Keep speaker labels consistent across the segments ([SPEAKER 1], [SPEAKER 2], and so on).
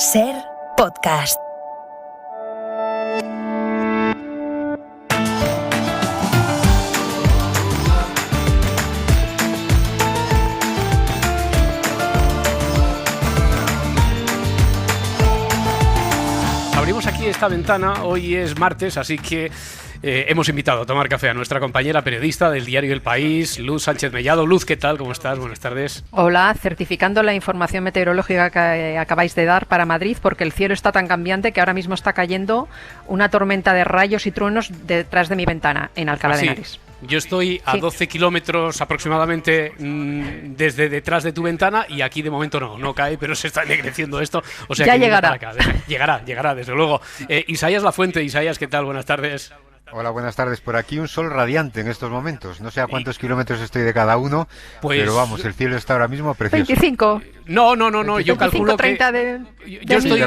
[SPEAKER 1] SER Podcast.
[SPEAKER 2] Abrimos aquí esta ventana, hoy es martes, así que hemos invitado a tomar café a nuestra compañera periodista del diario El País, Luz Sánchez Mellado. Luz, ¿qué tal? ¿Cómo estás? Buenas tardes.
[SPEAKER 3] Hola, certificando la información meteorológica que acabáis de dar para Madrid, porque el cielo está tan cambiante que ahora mismo está cayendo una tormenta de rayos y truenos detrás de mi ventana, en Alcalá de Henares.
[SPEAKER 2] Yo estoy a 12 kilómetros aproximadamente desde detrás de tu ventana y aquí de momento no cae, pero se está ennegreciendo esto. O sea
[SPEAKER 3] ya
[SPEAKER 2] que
[SPEAKER 3] llegará.
[SPEAKER 2] Llegará, desde luego. Isaías Lafuente, Isaías, ¿qué tal? Buenas tardes.
[SPEAKER 4] Hola, buenas tardes. Por aquí un sol radiante en estos momentos. No sé a cuántos kilómetros estoy de cada uno, pero vamos, el cielo está ahora mismo precioso.
[SPEAKER 3] 25.
[SPEAKER 2] No, yo calculo
[SPEAKER 3] 30
[SPEAKER 2] que...
[SPEAKER 3] yo
[SPEAKER 2] estoy...
[SPEAKER 4] de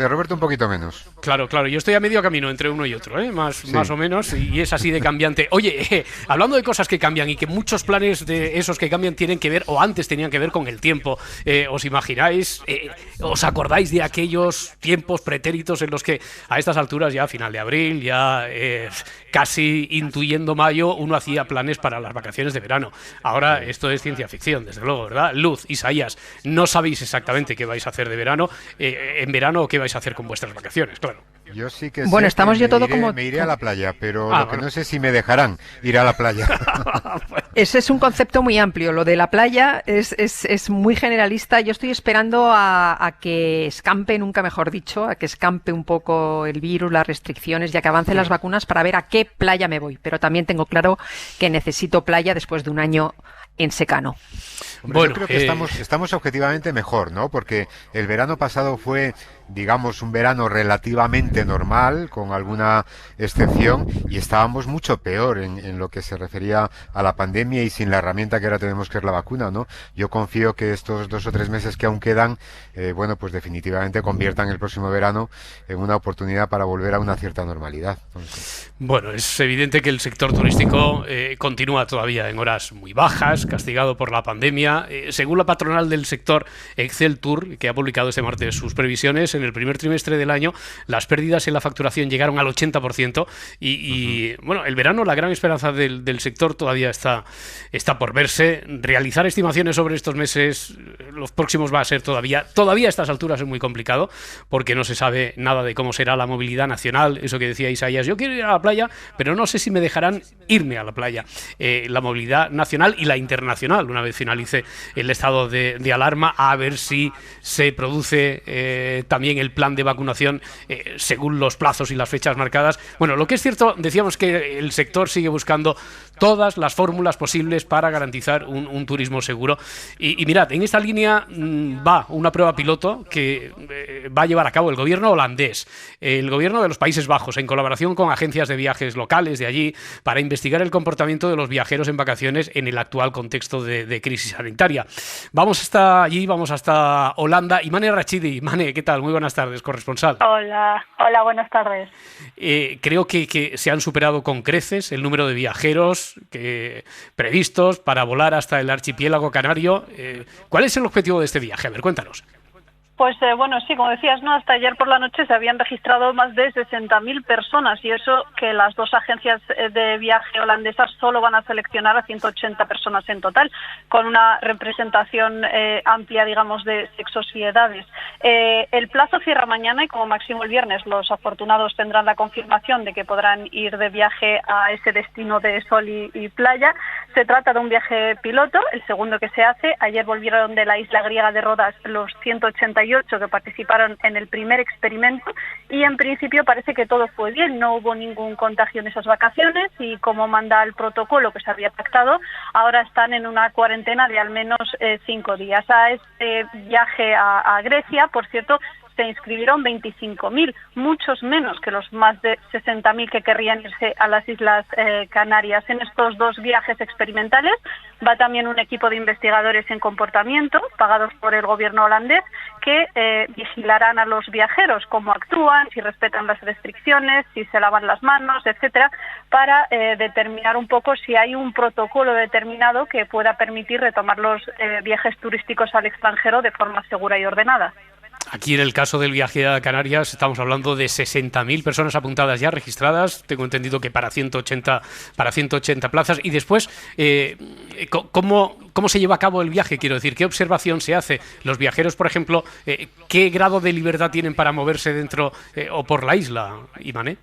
[SPEAKER 4] Roberto un poquito menos.
[SPEAKER 2] Claro, yo estoy a medio camino entre uno y otro, más o menos, y es así de cambiante. Oye, hablando de cosas que cambian y que muchos planes de esos que cambian tienen que ver, o antes tenían que ver con el tiempo, ¿os imagináis, os acordáis de aquellos tiempos pretéritos en los que a estas alturas, ya a final de abril, ya casi intuyendo mayo, uno hacía planes para las vacaciones de verano? Ahora esto es ciencia ficción, desde luego, ¿verdad? Luz, Isaías, no sabéis exactamente qué vais a hacer de verano, en verano, o qué vais a hacer con vuestras vacaciones, claro.
[SPEAKER 4] Yo sí que
[SPEAKER 3] bueno,
[SPEAKER 4] sé
[SPEAKER 3] estamos
[SPEAKER 4] que
[SPEAKER 3] yo todo como...
[SPEAKER 4] me iré a la playa, pero lo que no sé si me dejarán ir a la playa.
[SPEAKER 3] Ese es un concepto muy amplio. Lo de la playa es muy generalista. Yo estoy esperando a que escampe, nunca mejor dicho, a que escampe un poco el virus, las restricciones, ya que avancen las vacunas para ver a qué playa me voy. Pero también tengo claro que necesito playa después de un año en secano.
[SPEAKER 4] Bueno, yo creo que estamos objetivamente mejor, ¿no? Porque el verano pasado fue, digamos, un verano relativamente normal, con alguna excepción, y estábamos mucho peor en lo que se refería a la pandemia y sin la herramienta que ahora tenemos, que es la vacuna, ¿no? Yo confío que estos 2 o 3 meses que aún quedan, pues definitivamente conviertan el próximo verano en una oportunidad para volver a una cierta normalidad. Entonces...
[SPEAKER 2] Bueno, es evidente que el sector turístico continúa todavía en horas muy bajas, castigado por la pandemia. Según la patronal del sector, Excel Tour, que ha publicado este martes sus previsiones, en el primer trimestre del año las pérdidas en la facturación llegaron al 80% y bueno, el verano, la gran esperanza del sector todavía está por verse. Realizar estimaciones sobre estos meses, los próximos, va a ser todavía a estas alturas es muy complicado, porque no se sabe nada de cómo será la movilidad nacional. Eso que decía Isaías, yo quiero ir a la playa, pero no sé si me dejarán irme a la playa. La movilidad nacional y la internacional, una vez finalice el estado de alarma, a ver si se produce también el plan de vacunación según los plazos y las fechas marcadas. Bueno, lo que es cierto, decíamos que el sector sigue buscando todas las fórmulas posibles para garantizar un turismo seguro. Y mirad, en esta línea va una prueba piloto que va a llevar a cabo el gobierno holandés, el gobierno de los Países Bajos, en colaboración con agencias de viajes locales de allí, para investigar el comportamiento de los viajeros en vacaciones en el actual contexto de crisis sanitaria. Vamos hasta allí, vamos hasta Holanda. Y Mane Rachidi. Mane, ¿qué tal? Muy buenas tardes, corresponsal.
[SPEAKER 5] Hola, buenas tardes.
[SPEAKER 2] Creo que se han superado con creces el número de viajeros previstos para volar hasta el archipiélago canario. ¿Cuál es el objetivo de este viaje? A ver, cuéntanos.
[SPEAKER 5] Pues bueno, sí, como decías, ¿no? Hasta ayer por la noche se habían registrado más de 60.000 personas, y eso que las dos agencias de viaje holandesas solo van a seleccionar a 180 personas en total, con una representación amplia, digamos, de sexos y edades. El plazo cierra mañana y como máximo el viernes los afortunados tendrán la confirmación de que podrán ir de viaje a ese destino de sol y playa. Se trata de un viaje piloto, el segundo que se hace. Ayer volvieron de la isla griega de Rodas los 188 que participaron en el primer experimento, y en principio parece que todo fue bien, no hubo ningún contagio en esas vacaciones, y como manda el protocolo que se había pactado, ahora están en una cuarentena de al menos 5 días. A este viaje a Grecia, por cierto, se inscribieron 25.000, muchos menos que los más de 60.000 que querrían irse a las Islas Canarias. En estos 2 viajes experimentales va también un equipo de investigadores en comportamiento, pagados por el gobierno holandés, que vigilarán a los viajeros, cómo actúan, si respetan las restricciones, si se lavan las manos, etcétera, para determinar un poco si hay un protocolo determinado que pueda permitir retomar los viajes turísticos al extranjero de forma segura y ordenada.
[SPEAKER 2] Aquí en el caso del viaje a Canarias estamos hablando de 60.000 personas apuntadas ya, registradas. Tengo entendido que para 180 plazas. Y después, ¿cómo se lleva a cabo el viaje? Quiero decir, ¿qué observación se hace? Los viajeros, por ejemplo, ¿qué grado de libertad tienen para moverse dentro o por la isla, Imané?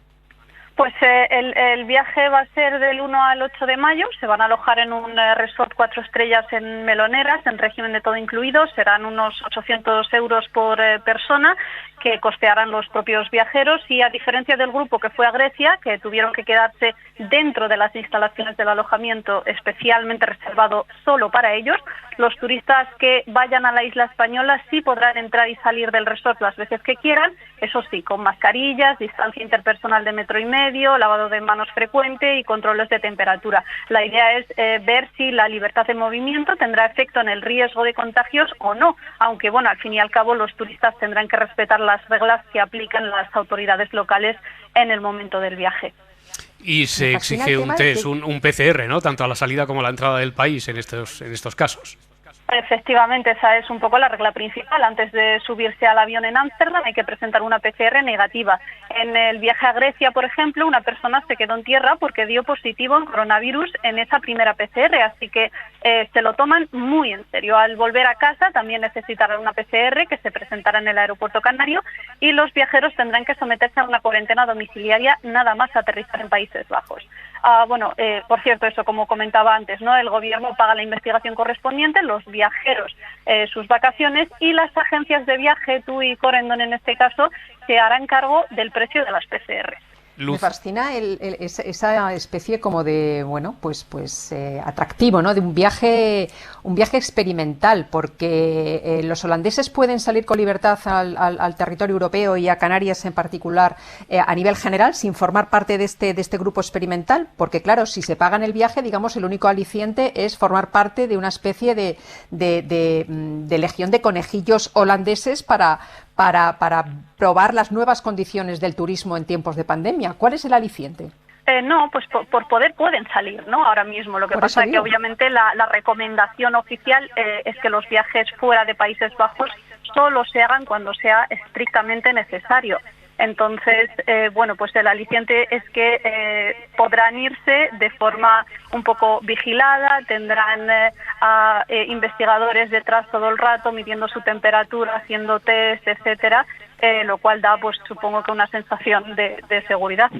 [SPEAKER 5] Pues el viaje va a ser del 1 al 8 de mayo, se van a alojar en un resort 4 estrellas en Meloneras, en régimen de todo incluido, serán unos 800 euros por persona, que costearán los propios viajeros, y a diferencia del grupo que fue a Grecia, que tuvieron que quedarse dentro de las instalaciones del alojamiento especialmente reservado solo para ellos, los turistas que vayan a la isla española sí podrán entrar y salir del resort las veces que quieran, eso sí, con mascarillas, distancia interpersonal de 1,5 metros, lavado de manos frecuente y controles de temperatura. La idea es ver si la libertad de movimiento tendrá efecto en el riesgo de contagios o no, aunque bueno, al fin y al cabo los turistas tendrán que respetar las reglas que aplican las autoridades locales en el momento del viaje.
[SPEAKER 2] Y se exige un test, un PCR, ¿no? Tanto a la salida como a la entrada del país en estos casos.
[SPEAKER 5] Efectivamente, esa es un poco la regla principal. Antes de subirse al avión en Ámsterdam hay que presentar una PCR negativa. En el viaje a Grecia, por ejemplo, una persona se quedó en tierra porque dio positivo en coronavirus en esa primera PCR, así que se lo toman muy en serio. Al volver a casa también necesitarán una PCR que se presentará en el aeropuerto canario, y los viajeros tendrán que someterse a una cuarentena domiciliaria nada más aterrizar en Países Bajos. Por cierto, eso como comentaba antes, ¿no? El gobierno paga la investigación correspondiente, los viajeros sus vacaciones, y las agencias de viaje, TUI y Corendon en este caso, se harán cargo del precio de las PCR.
[SPEAKER 3] Me fascina esa especie como de, bueno, pues atractivo, ¿no? De un viaje experimental, porque los holandeses pueden salir con libertad al territorio europeo y a Canarias en particular a nivel general, sin formar parte de este grupo experimental, porque claro, si se pagan el viaje, digamos, el único aliciente es formar parte de una especie de legión de conejillos holandeses para probar las nuevas condiciones del turismo en tiempos de pandemia. ¿Cuál es el aliciente?
[SPEAKER 5] No, pues por poder pueden salir, ¿no? Ahora mismo. Lo que pasa es que obviamente la recomendación oficial es que los viajes fuera de Países Bajos solo se hagan cuando sea estrictamente necesario. Entonces, pues el aliciente es que podrán irse de forma un poco vigilada, tendrán a investigadores detrás todo el rato midiendo su temperatura, haciendo test, etcétera, lo cual da, pues supongo que una sensación de seguridad.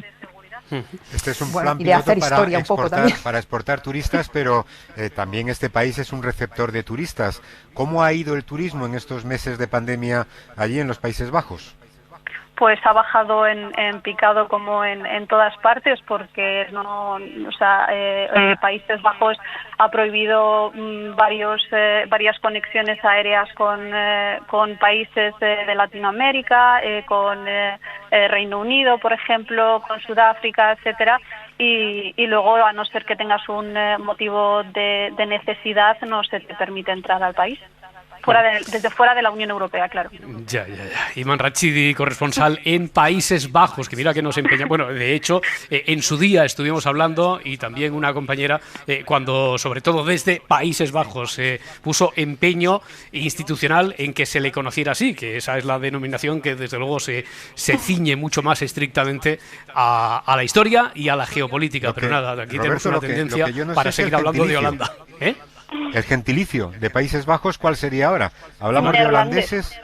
[SPEAKER 4] Este es un plan piloto para exportar turistas, pero también este país es un receptor de turistas. ¿Cómo ha ido el turismo en estos meses de pandemia allí en los Países Bajos?
[SPEAKER 5] Pues ha bajado en picado como en todas partes, porque Países Bajos ha prohibido varias conexiones aéreas con países de Latinoamérica, con Reino Unido, por ejemplo, con Sudáfrica, etcétera. Y luego, a no ser que tengas un motivo de necesidad, no se te permite entrar al país. Desde fuera de la Unión Europea, claro.
[SPEAKER 2] Ya. Iman Rachidi, corresponsal en Países Bajos, que mira que nos empeña. Bueno, de hecho, en su día estuvimos hablando, y también una compañera, cuando, sobre todo desde Países Bajos, puso empeño institucional en que se le conociera así, que esa es la denominación que desde luego se ciñe mucho más estrictamente a la historia y a la geopolítica. Pero nada, aquí tenemos una tendencia para seguir hablando de Holanda.
[SPEAKER 4] El gentilicio de Países Bajos, ¿cuál sería ahora? ¿Hablamos de holandeses?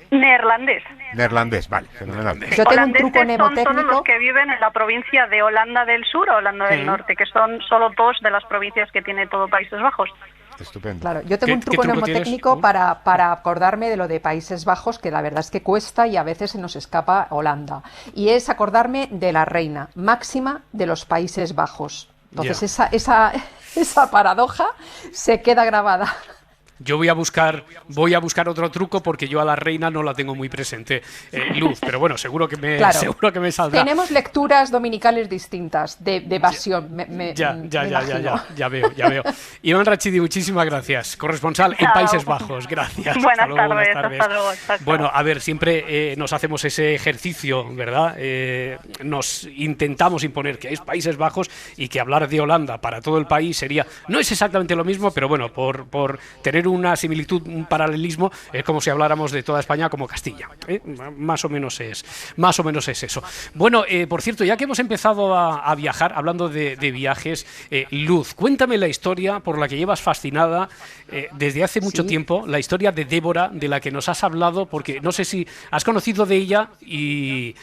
[SPEAKER 4] Neerlandés, vale, fenomenal.
[SPEAKER 3] Yo tengo un truco mnemotécnico.
[SPEAKER 5] Son todos los que viven en la provincia de Holanda del Sur o Holanda del Norte, que son solo 2 de las provincias que tiene todo Países Bajos.
[SPEAKER 4] Estupendo.
[SPEAKER 3] Claro, yo tengo un truco mnemotécnico para acordarme de lo de Países Bajos, que la verdad es que cuesta y a veces se nos escapa Holanda. Y es acordarme de la reina máxima de los Países Bajos. Entonces esa paradoja se queda grabada.
[SPEAKER 2] Yo voy a buscar otro truco, porque yo a la reina no la tengo muy presente, Luz, pero bueno, seguro que me saldrá.
[SPEAKER 3] Tenemos lecturas dominicales distintas de evasión.
[SPEAKER 2] Ya veo. Iman Rachidi, muchísimas gracias. Corresponsal en Países Bajos, gracias.
[SPEAKER 5] Buenas tardes. Hasta luego.
[SPEAKER 2] Bueno, a ver, siempre nos hacemos ese ejercicio, ¿verdad? Nos intentamos imponer que es Países Bajos, y que hablar de Holanda para todo el país no es exactamente lo mismo, pero bueno, por tener una similitud, un paralelismo, es como si habláramos de toda España como Castilla. Más o menos es eso. Bueno, por cierto, ya que hemos empezado a viajar, hablando de viajes, Luz, cuéntame la historia por la que llevas fascinada desde hace mucho tiempo, la historia de Débora, de la que nos has hablado, porque no sé si has conocido de ella y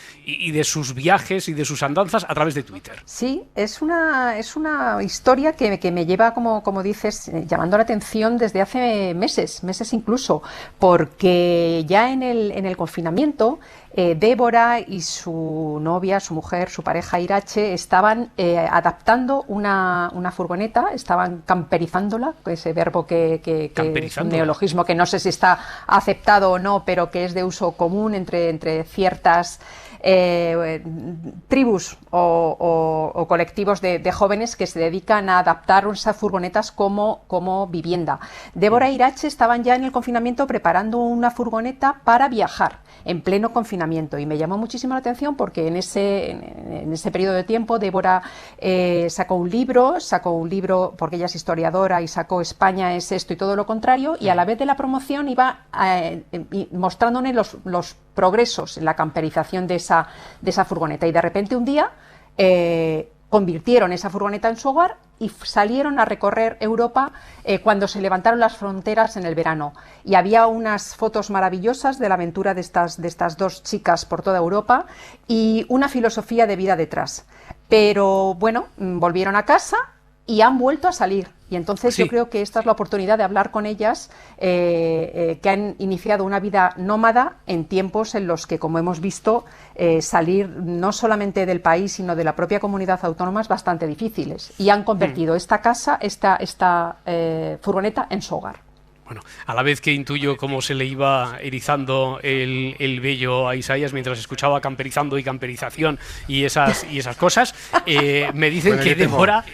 [SPEAKER 2] de sus viajes y de sus andanzas a través de Twitter.
[SPEAKER 3] Sí, es una historia que me lleva, como dices, llamando la atención desde hace meses incluso, porque ya en el confinamiento, Débora y su novia, su mujer, su pareja Irache, estaban adaptando una furgoneta, estaban camperizándola, ese verbo que es un neologismo que no sé si está aceptado o no, pero que es de uso común entre ciertas tribus o colectivos de jóvenes que se dedican a adaptar esas furgonetas como vivienda. Débora e Irache estaban ya en el confinamiento preparando una furgoneta para viajar en pleno confinamiento, y me llamó muchísimo la atención porque en ese periodo de tiempo Débora sacó un libro porque ella es historiadora, y sacó España es esto y todo lo contrario, y a la vez de la promoción iba mostrándole los progresos en la camperización de esa furgoneta, y de repente un día convirtieron esa furgoneta en su hogar y salieron a recorrer Europa cuando se levantaron las fronteras en el verano, y había unas fotos maravillosas de la aventura de estas dos chicas por toda Europa y una filosofía de vida detrás. Pero bueno, volvieron a casa y han vuelto a salir. Y entonces yo creo que esta es la oportunidad de hablar con ellas, que han iniciado una vida nómada en tiempos en los que, como hemos visto, salir no solamente del país, sino de la propia comunidad autónoma es bastante difíciles. Y han convertido esta furgoneta en su hogar.
[SPEAKER 2] Bueno, a la vez que intuyo cómo se le iba erizando el vello a Isaías mientras escuchaba camperizando y camperización y esas cosas, me dicen que Débora...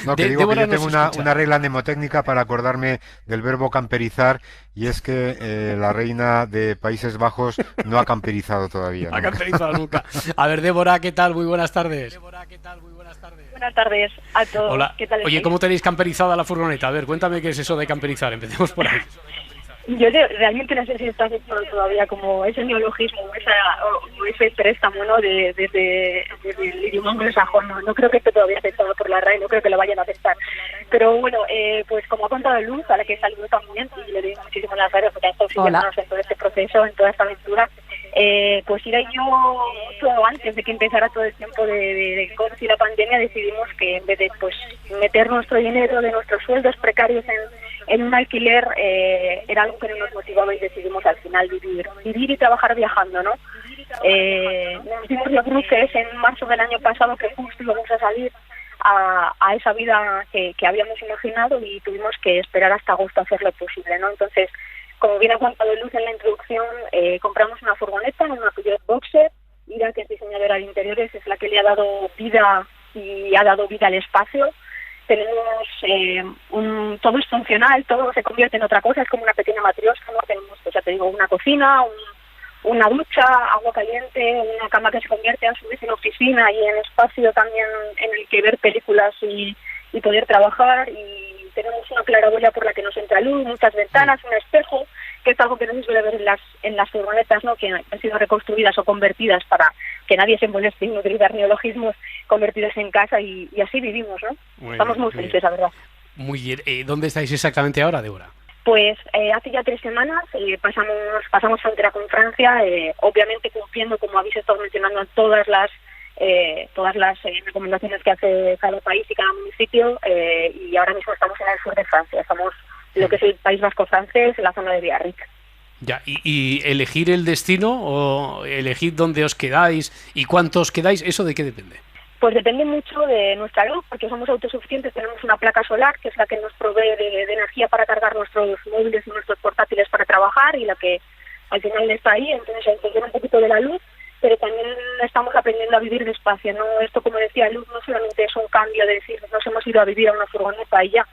[SPEAKER 4] No, que digo que yo tengo una regla mnemotécnica para acordarme del verbo camperizar, y es que la reina de Países Bajos no ha camperizado todavía.
[SPEAKER 2] No ha camperizado nunca. A ver, Débora, ¿qué tal? Muy buenas tardes.
[SPEAKER 5] Buenas tardes a todos.
[SPEAKER 2] Hola.
[SPEAKER 5] ¿Qué tal?
[SPEAKER 2] Oye, ¿cómo tenéis camperizada la furgoneta? A ver, cuéntame qué es eso de camperizar. Empecemos por ahí.
[SPEAKER 5] Yo realmente no sé si está aceptado todavía como ese neologismo o ese préstamo, ¿no? desde el idioma anglosajón. No creo que esté todavía aceptado por la RAE, no creo que lo vayan a aceptar. Pero bueno, pues como ha contado Luz, a la que saludo también, y le doy muchísimas gracias porque ha estado siguiéndonos en todo este proceso, en toda esta aventura. Pues Ira y yo, mucho antes de que empezara todo el tiempo de COVID y la pandemia, decidimos que en vez de pues meter nuestro dinero de nuestros sueldos precarios en un alquiler, era algo que no nos motivaba, y decidimos al final vivir y trabajar viajando, ¿no? Nos dimos los cruces en marzo del año pasado, que justo íbamos a salir a esa vida que habíamos imaginado, y tuvimos que esperar hasta agosto a hacer lo posible, ¿no? Entonces, como bien ha contado Luz en la introducción, compramos una furgoneta, una Peugeot Boxer. Ira, que es diseñadora de interiores, es la que le ha dado vida y ha dado vida al espacio. Tenemos todo es funcional, todo se convierte en otra cosa, es como una pequeña matrioska, ¿no? Tenemos, pues ya te digo, una cocina, una ducha, agua caliente, una cama que se convierte a su vez en oficina y en espacio también en el que ver películas y poder trabajar, y tenemos una claraboya por la que nos entra luz, muchas ventanas, un espejo, que es algo que no se suele ver en las furgonetas, ¿no? Que han sido reconstruidas o convertidas para que nadie se moleste en utilizar neologismos, convertidos en casa, y así vivimos, ¿no? Estamos muy felices, la verdad.
[SPEAKER 2] Muy bien. ¿Dónde estáis exactamente ahora, Débora?
[SPEAKER 5] Pues hace ya 3 semanas pasamos frontera con Francia, obviamente cumpliendo, como habéis estado mencionando, todas las recomendaciones que hace cada país y cada municipio, y ahora mismo estamos en el sur de Francia, estamos en lo que es el País Vasco francés, en la zona de Biarritz.
[SPEAKER 2] Ya, y elegir el destino o elegir dónde os quedáis y cuántos quedáis, ¿eso de qué depende?
[SPEAKER 5] Pues depende mucho de nuestra luz, porque somos autosuficientes, tenemos una placa solar que es la que nos provee de energía para cargar nuestros móviles y nuestros portátiles para trabajar, y la que al final está ahí, entonces funciona un poquito de la luz, pero también estamos aprendiendo a vivir despacio, ¿no? Esto, como decía Luz, no solamente es un cambio de decir, nos hemos ido a vivir a una furgoneta y ya.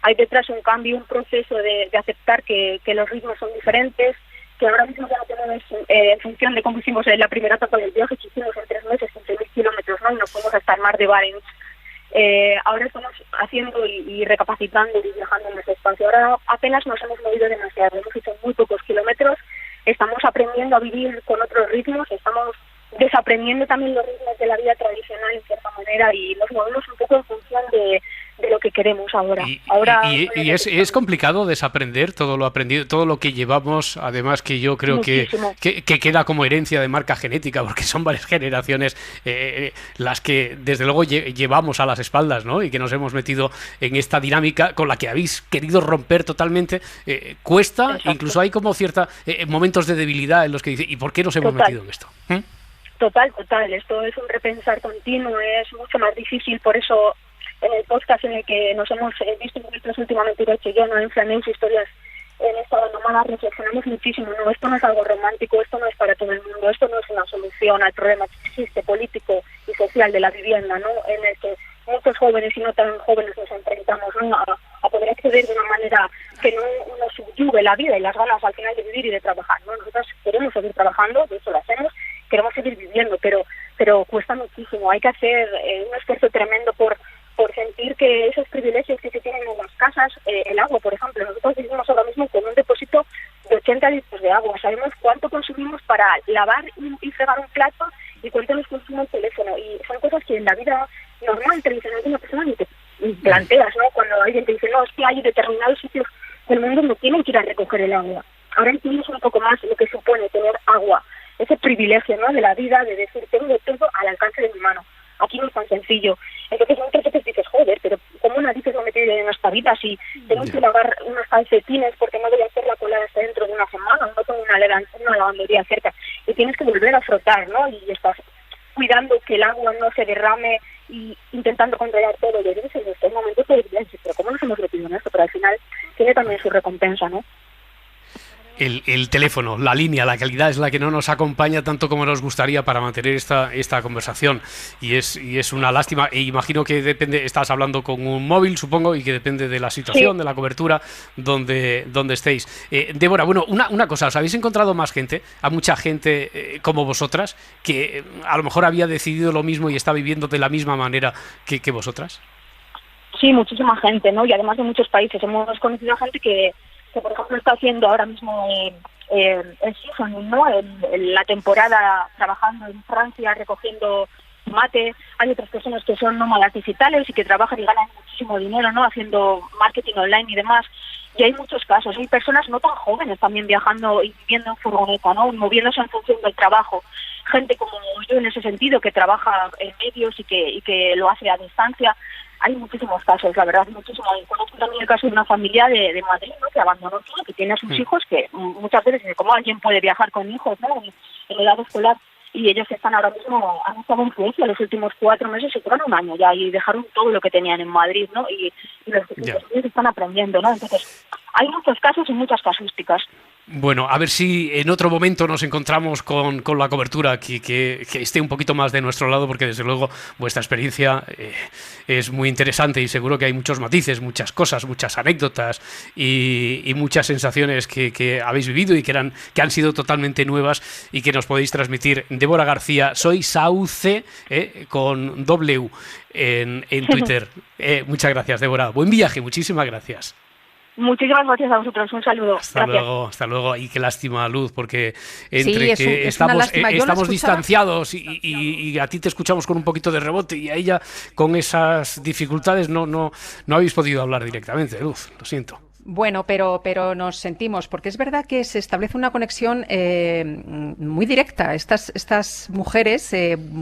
[SPEAKER 5] Hay detrás un cambio, un proceso de aceptar que los ritmos son diferentes, que ahora mismo ya no tenemos, en función de cómo hicimos en la primera etapa del viaje, que hicimos en 3 meses, 15.000 kilómetros, ¿no? Y nos fuimos hasta el mar de Barents
[SPEAKER 1] Ahora estamos haciendo y recapacitando y viajando en ese espacio. Ahora apenas nos hemos movido demasiado, hemos hecho muy pocos kilómetros, estamos aprendiendo a vivir con otros ritmos, estamos desaprendiendo también los ritmos de la vida tradicional en cierta manera y nos movemos un poco en función de lo que queremos ahora.
[SPEAKER 2] Y es complicado desaprender todo lo aprendido, todo lo que llevamos, además que yo creo que queda como herencia de marca genética, porque son varias generaciones las que desde luego llevamos a las espaldas, ¿no? Y que nos hemos metido en esta dinámica con la que habéis querido romper totalmente. Cuesta, exacto. Incluso hay como cierta momentos de debilidad en los que dice, ¿y por qué nos hemos metido en esto?
[SPEAKER 1] Total. Esto es un repensar continuo, es mucho más difícil, por eso en el podcast en el que nos hemos visto últimamente, Irache y yo, ¿no? En Flames Historias en Estado Nómada, reflexionamos muchísimo, ¿no? Esto no es algo romántico, esto no es para todo el mundo, esto no es una solución al problema que existe político y social de la vivienda, ¿no? En el que muchos jóvenes y no tan jóvenes nos enfrentamos, ¿no? A poder acceder de una manera que no nos subyugue la vida y las ganas al final de vivir y de trabajar, ¿no? Nosotros queremos seguir trabajando, de hecho lo hacemos, queremos seguir viviendo, pero cuesta muchísimo, hay que hacer un esfuerzo tremendo por sentir que esos privilegios que se tienen en las casas, el agua, por ejemplo, nosotros vivimos ahora mismo con un depósito de 80 litros de agua, sabemos cuánto consumimos para lavar y fregar un plato y cuánto nos consume el teléfono, y son cosas que en la vida normal, tradicional de una persona ni te planteas, ¿no? Cuando alguien te dice, no, es que hay determinados sitios del mundo no tienen que ir a recoger el agua. Ahora entiendes un poco más lo que supone tener agua, ese privilegio, ¿no? De la vida, de decir, tengo todo al alcance de mi mano. Aquí no es tan sencillo. Entonces muchas veces dices, joder, pero ¿cómo narices lo metí en esta vida si tengo que lavar unos calcetines porque no voy a hacer la cola hasta dentro de una semana, no tengo una lavandería cerca y tienes que volver a frotar, ¿no? Y estás cuidando que el agua no se derrame y intentando controlar todo. Y dices, en estos momentos de violencia, pero ¿cómo nos hemos metido en esto? Pero al final tiene también su recompensa, ¿no?
[SPEAKER 2] El teléfono, la línea, la calidad es la que no nos acompaña tanto como nos gustaría para mantener esta conversación y es una lástima. E imagino que depende, estás hablando con un móvil, supongo, y que depende de la situación, sí, de la cobertura donde estéis. Débora, bueno, una cosa, ¿os habéis encontrado más gente, a mucha gente como vosotras, que a lo mejor había decidido lo mismo y está viviendo de la misma manera que vosotras?
[SPEAKER 1] Sí, muchísima gente, ¿no? Y además de muchos países. Hemos conocido a gente que por ejemplo está haciendo ahora mismo el season, ¿no? En la temporada trabajando en Francia recogiendo tomate. Hay otras personas que son nómadas digitales y que trabajan y ganan muchísimo dinero, ¿no? Haciendo marketing online y demás. Y hay muchos casos. Hay personas no tan jóvenes también viajando y viviendo en furgoneta, ¿no? Moviéndose en función del trabajo. Gente como yo en ese sentido que trabaja en medios y que lo hace a distancia. Hay muchísimos casos, la verdad, muchísimos. Conozco también el caso de una familia de Madrid, ¿no? Que abandonó todo, que tiene a sus hijos, que muchas veces, ¿cómo alguien puede viajar con hijos, ¿no? En edad escolar? Y ellos están ahora mismo, han estado en Suecia los últimos 4 meses, se quedaron un año ya y dejaron todo lo que tenían en Madrid, ¿no? Y los niños están aprendiendo, ¿no? Entonces, hay muchos casos y muchas casuísticas.
[SPEAKER 2] Bueno, a ver si en otro momento nos encontramos con la cobertura que esté un poquito más de nuestro lado, porque desde luego vuestra experiencia es muy interesante y seguro que hay muchos matices, muchas cosas, muchas anécdotas y muchas sensaciones que habéis vivido y que han sido totalmente nuevas y que nos podéis transmitir. Débora García, soy Sauce con W en Twitter. Muchas gracias, Débora. Buen viaje, muchísimas gracias.
[SPEAKER 1] Muchísimas gracias a vosotros, un saludo.
[SPEAKER 2] Hasta luego. Y qué lástima, Luz, porque entre que estamos distanciados y a ti te escuchamos con un poquito de rebote y a ella con esas dificultades no habéis podido hablar directamente, Luz, lo siento.
[SPEAKER 3] Bueno, pero nos sentimos, porque es verdad que se establece una conexión muy directa. Estas mujeres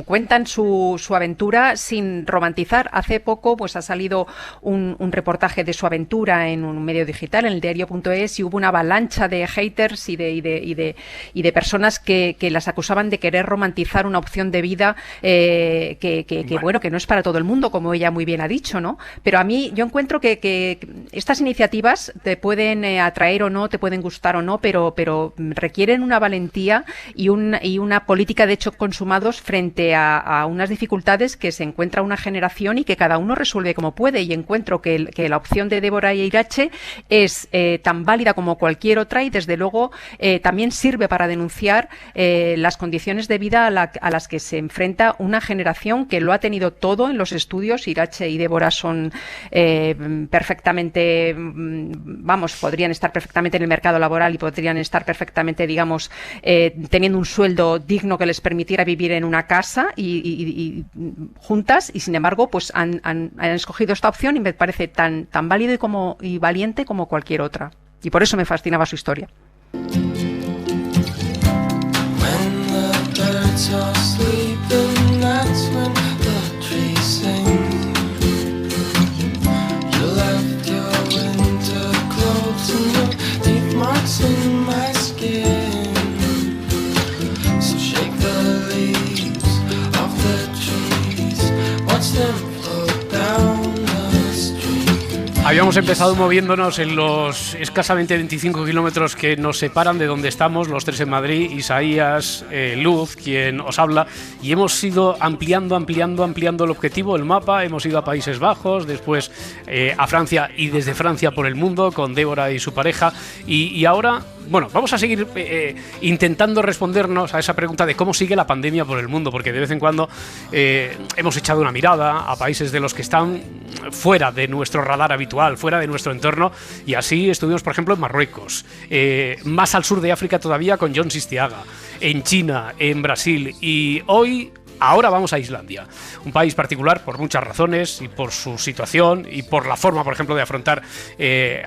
[SPEAKER 3] cuentan su aventura sin romantizar. Hace poco pues ha salido un reportaje de su aventura en un medio digital, en el diario.es, y hubo una avalancha de haters y de personas que las acusaban de querer romantizar una opción de vida que no es para todo el mundo, como ella muy bien ha dicho, ¿no? Pero a mí yo encuentro que estas iniciativas te pueden atraer o no, te pueden gustar o no, pero requieren una valentía y una política de hechos consumados frente a unas dificultades que se encuentra una generación y que cada uno resuelve como puede. Y encuentro que la opción de Débora y Irache es tan válida como cualquier otra y desde luego también sirve para denunciar las condiciones de vida a las que se enfrenta una generación que lo ha tenido todo en los estudios. Irache y Débora son perfectamente, podrían estar perfectamente en el mercado laboral y podrían estar perfectamente, digamos, teniendo un sueldo digno que les permitiera vivir en una casa y juntas, y sin embargo pues han escogido esta opción y me parece tan válido y valiente como cualquier otra. Y por eso me fascinaba su historia.
[SPEAKER 2] Habíamos empezado moviéndonos en los escasamente 25 kilómetros que nos separan de donde estamos, los tres en Madrid, Isaías, Luz, quien os habla, y hemos ido ampliando el objetivo, el mapa. Hemos ido a Países Bajos, después a Francia y desde Francia por el mundo con Débora y su pareja, y ahora, bueno, vamos a seguir intentando respondernos a esa pregunta de cómo sigue la pandemia por el mundo, porque de vez en cuando hemos echado una mirada a países de los que están fuera de nuestro radar habitual, fuera de nuestro entorno, y así estuvimos, por ejemplo, en Marruecos, más al sur de África todavía con Jon Sistiaga, en China, en Brasil, y ahora vamos a Islandia, un país particular por muchas razones y por su situación y por la forma, por ejemplo, de afrontar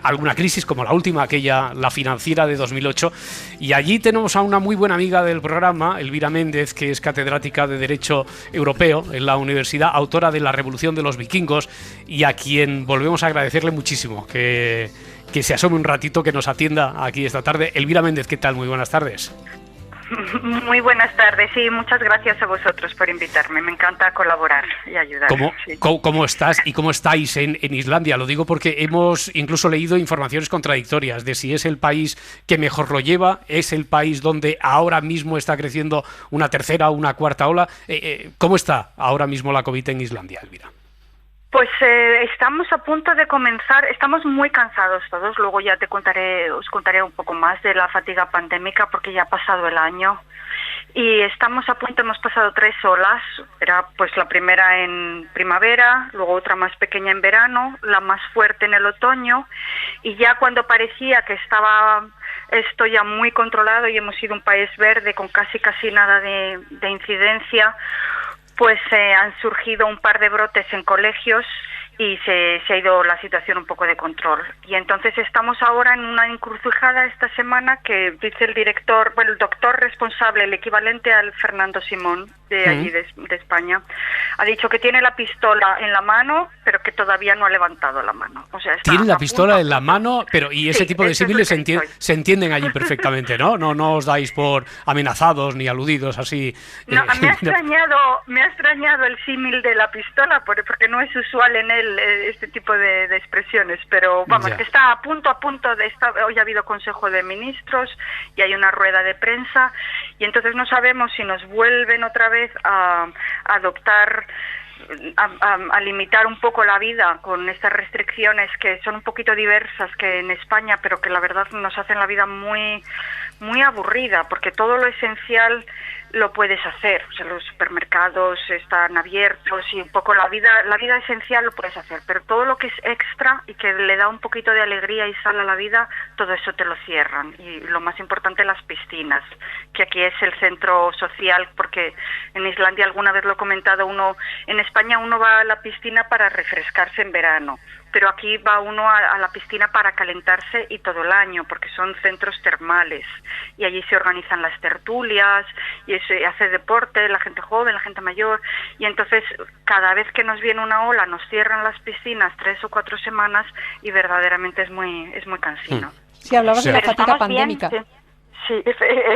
[SPEAKER 2] alguna crisis como la última, la financiera de 2008. Y allí tenemos a una muy buena amiga del programa, Elvira Méndez, que es catedrática de Derecho Europeo en la universidad, autora de La Revolución de los Vikingos, y a quien volvemos a agradecerle muchísimo que se asome un ratito, que nos atienda aquí esta tarde. Elvira Méndez, ¿qué tal? Muy buenas tardes.
[SPEAKER 6] Muy buenas tardes, y muchas gracias a vosotros por invitarme. Me encanta colaborar y ayudar.
[SPEAKER 2] ¿Cómo estás y cómo estáis en Islandia? Lo digo porque hemos incluso leído informaciones contradictorias de si es el país que mejor lo lleva, es el país donde ahora mismo está creciendo una tercera o una cuarta ola. ¿Cómo está ahora mismo la COVID en Islandia, Elvira?
[SPEAKER 6] Pues estamos a punto de comenzar, estamos muy cansados todos, luego ya os contaré un poco más de la fatiga pandémica porque ya ha pasado el año y estamos a punto, hemos pasado 3 olas, era pues la primera en primavera, luego otra más pequeña en verano, la más fuerte en el otoño, y ya cuando parecía que estaba esto ya muy controlado y hemos sido un país verde con casi nada de incidencia, pues han surgido un par de brotes en colegios y se ha ido la situación un poco de control. Y entonces estamos ahora en una encrucijada esta semana que dice el director, bueno, el doctor responsable, el equivalente al Fernando Simón de allí de España, ha dicho que tiene la pistola en la mano, pero que todavía no ha levantado la mano. O sea,
[SPEAKER 2] tiene la pistola en la mano, pero y ese tipo de símiles se entienden allí perfectamente, ¿no? No os dais por amenazados ni aludidos así.
[SPEAKER 6] No, me ha extrañado el símil de la pistola, porque no es usual en él este tipo de expresiones, pero vamos, que está a punto de estar. Hoy ha habido Consejo de Ministros y hay una rueda de prensa, y entonces no sabemos si nos vuelven otra vez a adoptar, a limitar un poco la vida con estas restricciones que son un poquito diversas que en España, pero que la verdad nos hacen la vida muy aburrida, porque todo lo esencial lo puedes hacer, o sea, los supermercados están abiertos y un poco la vida esencial lo puedes hacer, pero todo lo que es extra y que le da un poquito de alegría y sal a la vida, todo eso te lo cierran. Y lo más importante, las piscinas, que aquí es el centro social, porque en Islandia, alguna vez lo he comentado, en España uno va a la piscina para refrescarse en verano, pero aquí va uno a la piscina para calentarse y todo el año, porque son centros termales y allí se organizan las tertulias y se hace deporte, la gente joven, la gente mayor, y entonces cada vez que nos viene una ola nos cierran las piscinas 3 o 4 semanas y verdaderamente es muy cansino.
[SPEAKER 3] Sí, hablabas de la fatiga pandémica.
[SPEAKER 6] Sí,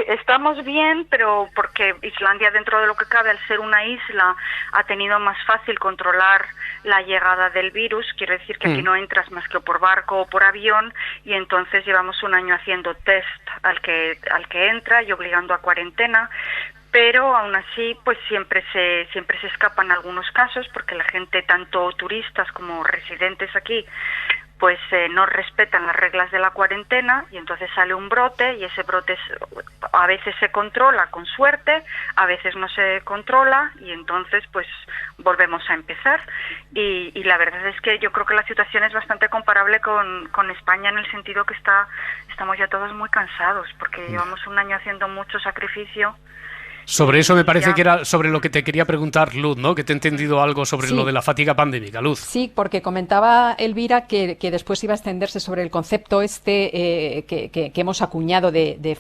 [SPEAKER 6] estamos bien, pero porque Islandia, dentro de lo que cabe, al ser una isla, ha tenido más fácil controlar la llegada del virus. Quiere decir que aquí no entras más que por barco o por avión, y entonces llevamos un año haciendo test al que entra y obligando a cuarentena. Pero aún así, pues siempre se escapan algunos casos, porque la gente, tanto turistas como residentes aquí, pues no respetan las reglas de la cuarentena, y entonces sale un brote, y ese brote a veces se controla con suerte, a veces no se controla, y entonces pues volvemos a empezar. Y la verdad es que yo creo que la situación es bastante comparable con España, en el sentido que estamos ya todos muy cansados, porque llevamos un año haciendo mucho sacrificio.
[SPEAKER 2] Sobre eso me parece que era sobre lo que te quería preguntar, Luz, ¿no? Que te he entendido algo sobre lo de la fatiga pandémica, Luz.
[SPEAKER 7] Sí, porque comentaba Elvira que después iba a extenderse sobre el concepto que hemos acuñado de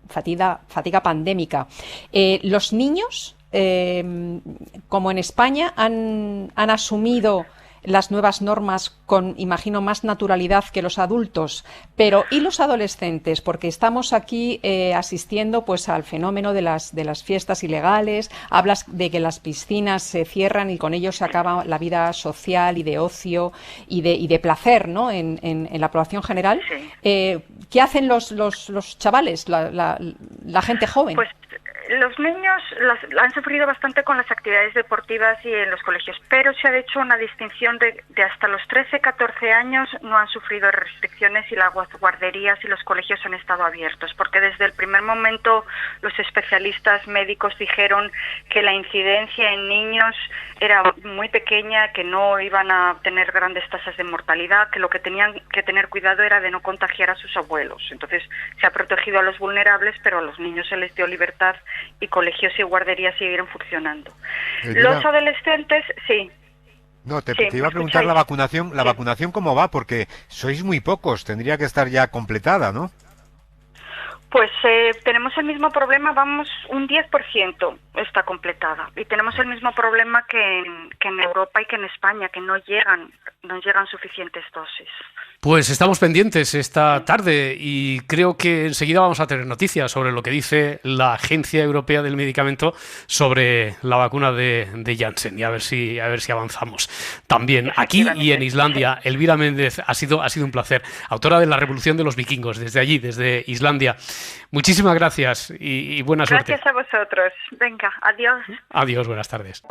[SPEAKER 7] fatiga pandémica. Los niños, como en España, han asumido las nuevas normas con, imagino, más naturalidad que los adultos, pero ¿y los adolescentes? Porque estamos aquí asistiendo pues al fenómeno de las fiestas ilegales. Hablas de que las piscinas se cierran y con ello se acaba la vida social y de ocio y de placer, ¿no? En la población general.
[SPEAKER 6] Sí.
[SPEAKER 7] ¿Qué hacen los chavales, la gente joven?
[SPEAKER 6] Pues los niños han sufrido bastante con las actividades deportivas y en los colegios, pero se ha hecho una distinción de hasta los 13, 14 años no han sufrido restricciones, y las guarderías y los colegios han estado abiertos, porque desde el primer momento los especialistas médicos dijeron que la incidencia en niños era muy pequeña, que no iban a tener grandes tasas de mortalidad, que lo que tenían que tener cuidado era de no contagiar a sus abuelos. Entonces se ha protegido a los vulnerables, pero a los niños se les dio libertad y colegios y guarderías siguieron funcionando. Los adolescentes, sí.
[SPEAKER 4] No, te iba a preguntar la vacunación cómo va, porque sois muy pocos, tendría que estar ya completada, ¿no?
[SPEAKER 6] Pues tenemos el mismo problema, vamos, un 10% está completada, y tenemos el mismo problema que en Europa y que en España, que no llegan suficientes dosis.
[SPEAKER 2] Pues estamos pendientes esta tarde y creo que enseguida vamos a tener noticias sobre lo que dice la Agencia Europea del Medicamento sobre la vacuna de Janssen, y a ver si avanzamos. También aquí y en Islandia, Elvira Méndez, ha sido un placer. Autora de La Revolución de los Vikingos, desde allí, desde Islandia. Muchísimas gracias y buena suerte.
[SPEAKER 6] Gracias a vosotros. Venga, adiós.
[SPEAKER 2] Adiós, buenas tardes.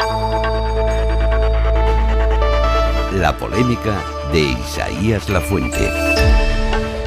[SPEAKER 8] La polémica de Isaías Lafuente.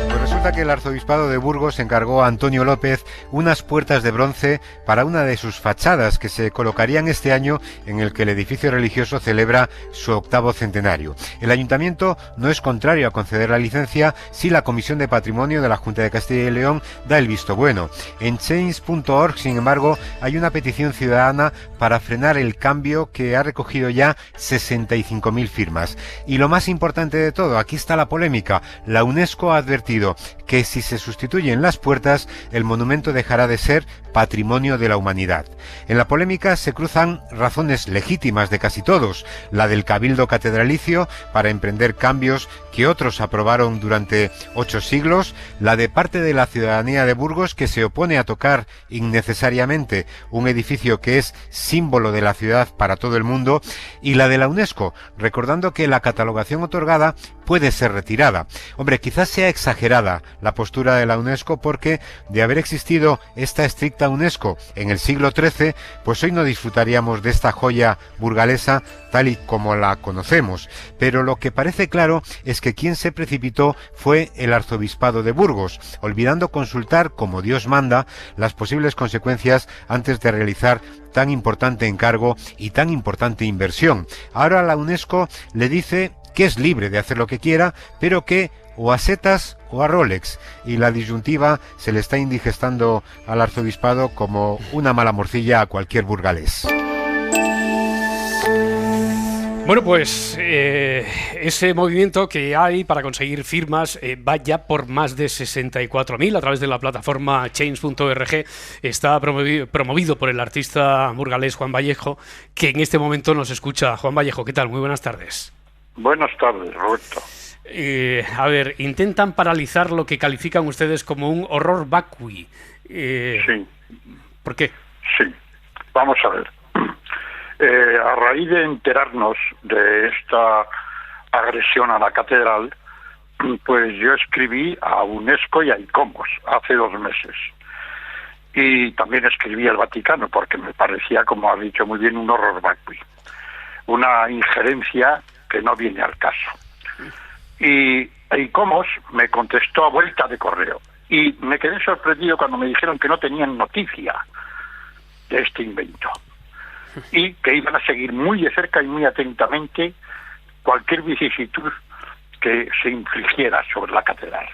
[SPEAKER 4] Pues resulta que el arzobispado de Burgos encargó a Antonio López unas puertas de bronce para una de sus fachadas que se colocarían este año en el que el edificio religioso celebra su 8º centenario. El ayuntamiento no es contrario a conceder la licencia si la Comisión de Patrimonio de la Junta de Castilla y León da el visto bueno. En change.org, sin embargo, hay una petición ciudadana para frenar el cambio que ha recogido ya 65.000 firmas. Y lo más importante de todo, aquí está la polémica. La UNESCO ha advertido que si se sustituyen las puertas, el monumento dejará de ser patrimonio de la humanidad. En la polémica se cruzan razones legítimas de casi todos, la del Cabildo Catedralicio para emprender cambios que otros aprobaron durante 8 siglos, la de parte de la ciudadanía de Burgos que se opone a tocar innecesariamente un edificio que es símbolo de la ciudad para todo el mundo, y la de la UNESCO, recordando que la catalogación otorgada puede ser retirada. Hombre, quizás sea exagerada la postura de la UNESCO, porque de haber existido esta estricta UNESCO en el siglo XIII, pues hoy no disfrutaríamos de esta joya burgalesa tal y como la conocemos. Pero lo que parece claro es que quien se precipitó fue el arzobispado de Burgos, olvidando consultar, como Dios manda, las posibles consecuencias antes de realizar tan importante encargo y tan importante inversión. Ahora la UNESCO le dice que es libre de hacer lo que quiera, pero que o a setas o a Rolex, y la disyuntiva se le está indigestando al arzobispado como una mala morcilla a cualquier burgalés.
[SPEAKER 2] Bueno, pues ese movimiento que hay para conseguir firmas va ya por más de 64.000 a través de la plataforma change.org. Está promovido por el artista burgalés Juan Vallejo, que en este momento nos escucha. Juan Vallejo, ¿qué tal? Muy buenas tardes.
[SPEAKER 9] Buenas tardes, Roberto.
[SPEAKER 2] A ver, intentan paralizar lo que califican ustedes como un horror vacui.
[SPEAKER 9] Sí.
[SPEAKER 2] ¿Por qué?
[SPEAKER 9] Sí. Vamos a ver. A raíz de enterarnos de esta agresión a la catedral, pues yo escribí a UNESCO y a ICOMOS hace 2 meses. Y también escribí al Vaticano, porque me parecía, como ha dicho muy bien, un horror vacui. Una injerencia que no viene al caso. Y ICOMOS me contestó a vuelta de correo. Y me quedé sorprendido cuando me dijeron que no tenían noticia de este invento. Y que iban a seguir muy de cerca y muy atentamente cualquier vicisitud que se infligiera sobre la catedral.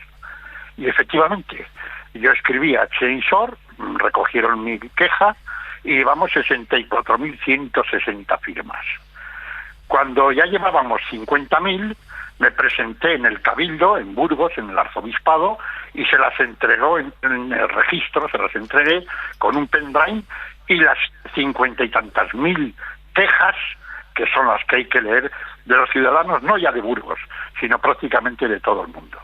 [SPEAKER 9] Y efectivamente, yo escribí a Chainsor, recogieron mi queja y llevamos 64.160 firmas. Cuando ya llevábamos 50.000, me presenté en el Cabildo, en Burgos, en el Arzobispado, y se las entregó en el registro, se las entregué con un pendrive, y las 50 y tantas mil quejas, que son las que hay que leer, de los ciudadanos, no ya de Burgos, sino prácticamente de todo el mundo.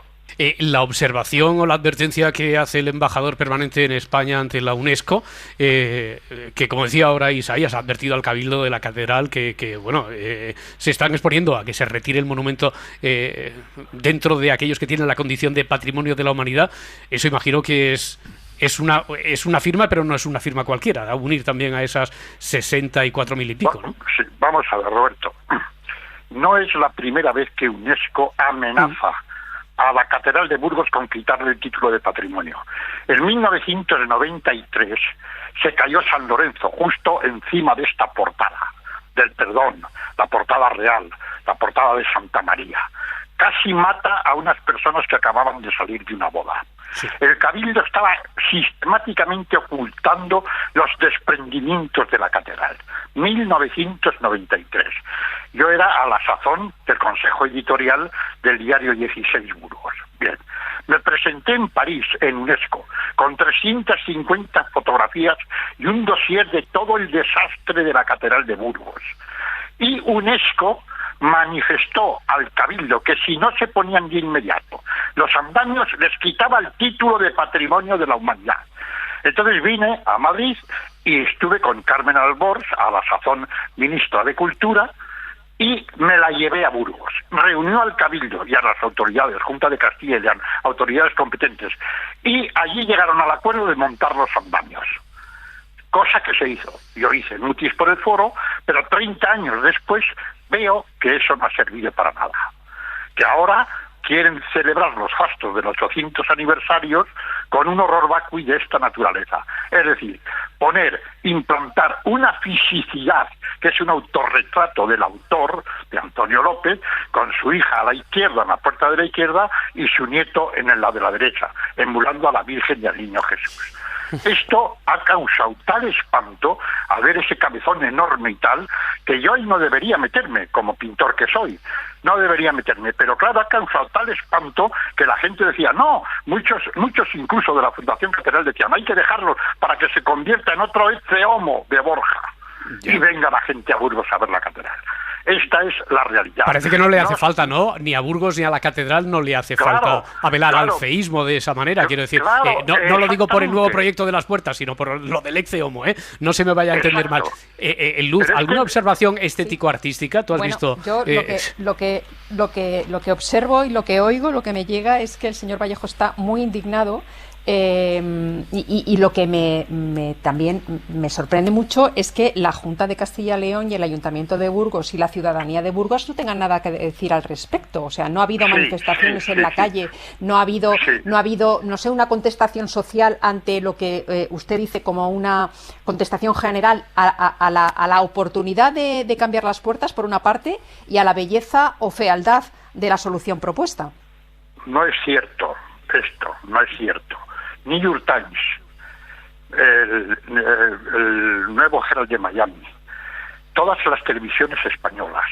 [SPEAKER 2] La observación o la advertencia que hace el embajador permanente en España ante la UNESCO, que como decía ahora Isaías, ha advertido al Cabildo de la Catedral que se están exponiendo a que se retire el monumento dentro de aquellos que tienen la condición de patrimonio de la humanidad. Eso imagino que es una firma, pero no es una firma cualquiera, a unir también a esas 64.000 y pico, ¿no?
[SPEAKER 9] Sí, vamos a ver, Roberto. No es la primera vez que UNESCO amenaza a la Catedral de Burgos con quitarle el título de patrimonio. En 1993 se cayó San Lorenzo justo encima de esta portada del perdón, la portada real, la portada de Santa María. Casi mata a unas personas que acababan de salir de una boda. Sí. El Cabildo estaba sistemáticamente ocultando los desprendimientos de la catedral. 1993. Yo era a la sazón del Consejo Editorial del diario 16 Burgos. Bien. Me presenté en París, en UNESCO, con 350 fotografías y un dossier de todo el desastre de la Catedral de Burgos. Y UNESCO manifestó al Cabildo que si no se ponían de inmediato los andamios, les quitaba el título de Patrimonio de la Humanidad. Entonces vine a Madrid y estuve con Carmen Albors, a la sazón ministra de Cultura, y me la llevé a Burgos. Reunió al Cabildo y a las autoridades, Junta de Castilla y León, autoridades competentes, y allí llegaron al acuerdo de montar los andamios. Cosa que se hizo. Yo hice mutis por el foro, pero 30 años después veo que eso no ha servido para nada. Que ahora quieren celebrar los fastos de los 800 aniversarios con un horror vacui de esta naturaleza. Es decir, implantar una fisicidad, que es un autorretrato del autor, de Antonio López, con su hija a la izquierda, en la puerta de la izquierda, y su nieto en el lado de la derecha, emulando a la Virgen y al Niño Jesús. Esto ha causado tal espanto a ver ese cabezón enorme y tal, que yo ahí no debería meterme, como pintor que soy, no debería meterme, pero claro, ha causado tal espanto que la gente decía, no, muchos incluso de la Fundación Catedral decían, hay que dejarlo para que se convierta en otro Ecce Homo de Borja, y venga la gente a Burgos a ver la catedral. Esta es la realidad.
[SPEAKER 2] Parece que no le hace falta, ¿no? Ni a Burgos ni a la catedral no le hace falta apelar al feísmo de esa manera. Quiero decir, no lo digo por el nuevo proyecto de las puertas, sino por lo del Ecce Homo, ¿eh? No se me vaya a entender mal. Luz, ¿alguna observación estético-artística? ¿Tú has visto?
[SPEAKER 7] Yo lo que observo y lo que oigo, lo que me llega es que el señor Vallejo está muy indignado. Y lo que también me sorprende mucho es que la Junta de Castilla y León y el Ayuntamiento de Burgos y la ciudadanía de Burgos no tengan nada que decir al respecto. O sea, no ha habido manifestaciones en la calle, no ha habido, no sé, una contestación social ante lo que usted dice como una contestación general a la oportunidad de cambiar las puertas, por una parte, y a la belleza o fealdad de la solución propuesta.
[SPEAKER 9] No es cierto esto, no es cierto. New York Times, el nuevo Herald de Miami, todas las televisiones españolas.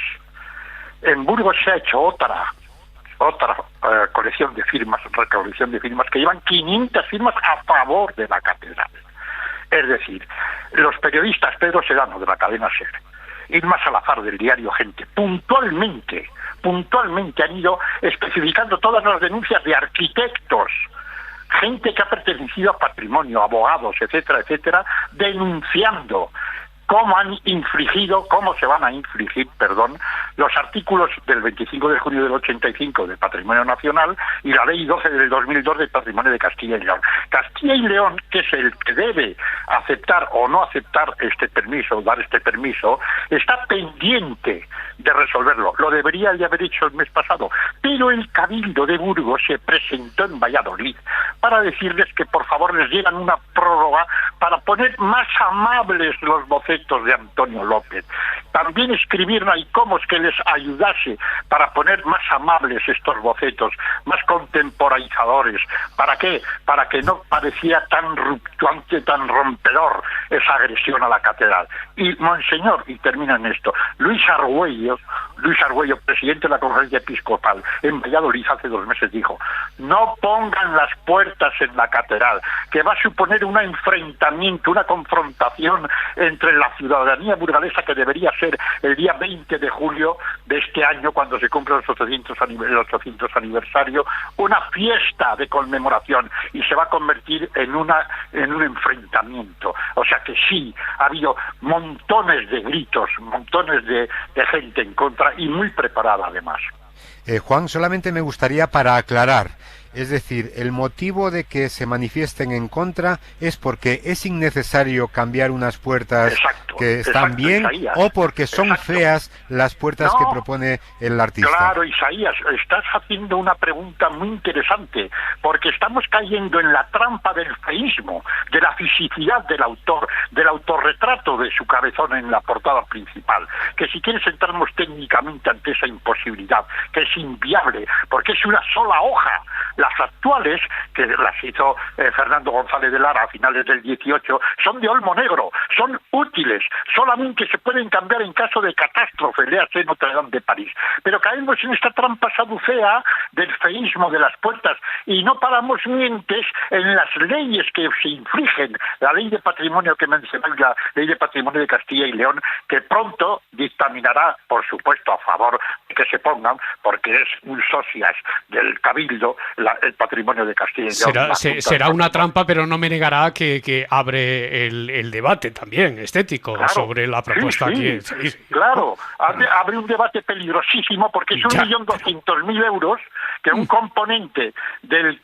[SPEAKER 9] En Burgos se ha hecho otra colección de firmas, recolección de firmas, que llevan 500 firmas a favor de la catedral. Es decir, los periodistas Pedro Sedano de la cadena SER, Irma Salazar del diario Gente, puntualmente han ido especificando todas las denuncias de arquitectos gente que ha pertenecido a patrimonio, abogados, etcétera, etcétera, denunciando cómo se van a infligir, los artículos del 25 de junio del 85 del Patrimonio Nacional y la Ley 12 del 2002 del Patrimonio de Castilla y León. Castilla y León, que es el que debe aceptar o no aceptar este permiso, dar este permiso, está pendiente de resolverlo. Lo debería de haber hecho el mes pasado, pero el Cabildo de Burgos se presentó en Valladolid para decirles que por favor les dieran una prórroga para poner más amables los bocetos de Antonio López. También escribieron ahí cómo es que les ayudase para poner más amables estos bocetos, más contemporaizadores. ¿Para qué? Para que no pareciera tan ruptuante, tan rompedor esa agresión a la catedral. Y Monseñor, y termino en esto, Luis Argüello, presidente de la Conferencia Episcopal en Valladolid hace 2 meses dijo: no pongan las puertas en la catedral, que va a suponer un enfrentamiento, una confrontación entre la ciudadanía burgalesa, que debería ser el día 20 de julio de este año, cuando se cumple el 800 aniversario, una fiesta de conmemoración, y se va a convertir en un enfrentamiento. O sea que sí, ha habido montones de gritos, montones de gente en contra, y muy preparada además.
[SPEAKER 4] Juan, solamente me gustaría para aclarar, es decir, el motivo de que se manifiesten en contra es porque es innecesario cambiar unas puertas que están bien, Isaías, o porque son feas las puertas que propone el artista.
[SPEAKER 9] Claro, Isaías, estás haciendo una pregunta muy interesante, porque estamos cayendo en la trampa del feísmo, de la fisicidad del autor, del autorretrato de su cabezón en la portada principal, que si quieres entramos técnicamente ante esa imposibilidad, que es inviable, porque es una sola hoja. Las actuales, que las hizo Fernando González de Lara a finales del 18, son de olmo negro, son útiles, solamente se pueden cambiar en caso de catástrofe, léase Notre Dame de París. Pero caemos en esta trampa saducea del feísmo de las puertas y no paramos mientes en las leyes que se infligen, la ley de patrimonio que mencionáis, la ley de patrimonio de Castilla y León, que pronto dictaminará, por supuesto, a favor de que se pongan, porque es un socias del Cabildo, el patrimonio de Castilla y León.
[SPEAKER 2] Será una trampa, pero no me negará que abre el debate también estético sobre la propuesta aquí. Sí.
[SPEAKER 9] Claro, abre un debate peligrosísimo, porque es 1.200.000 euros que un componente de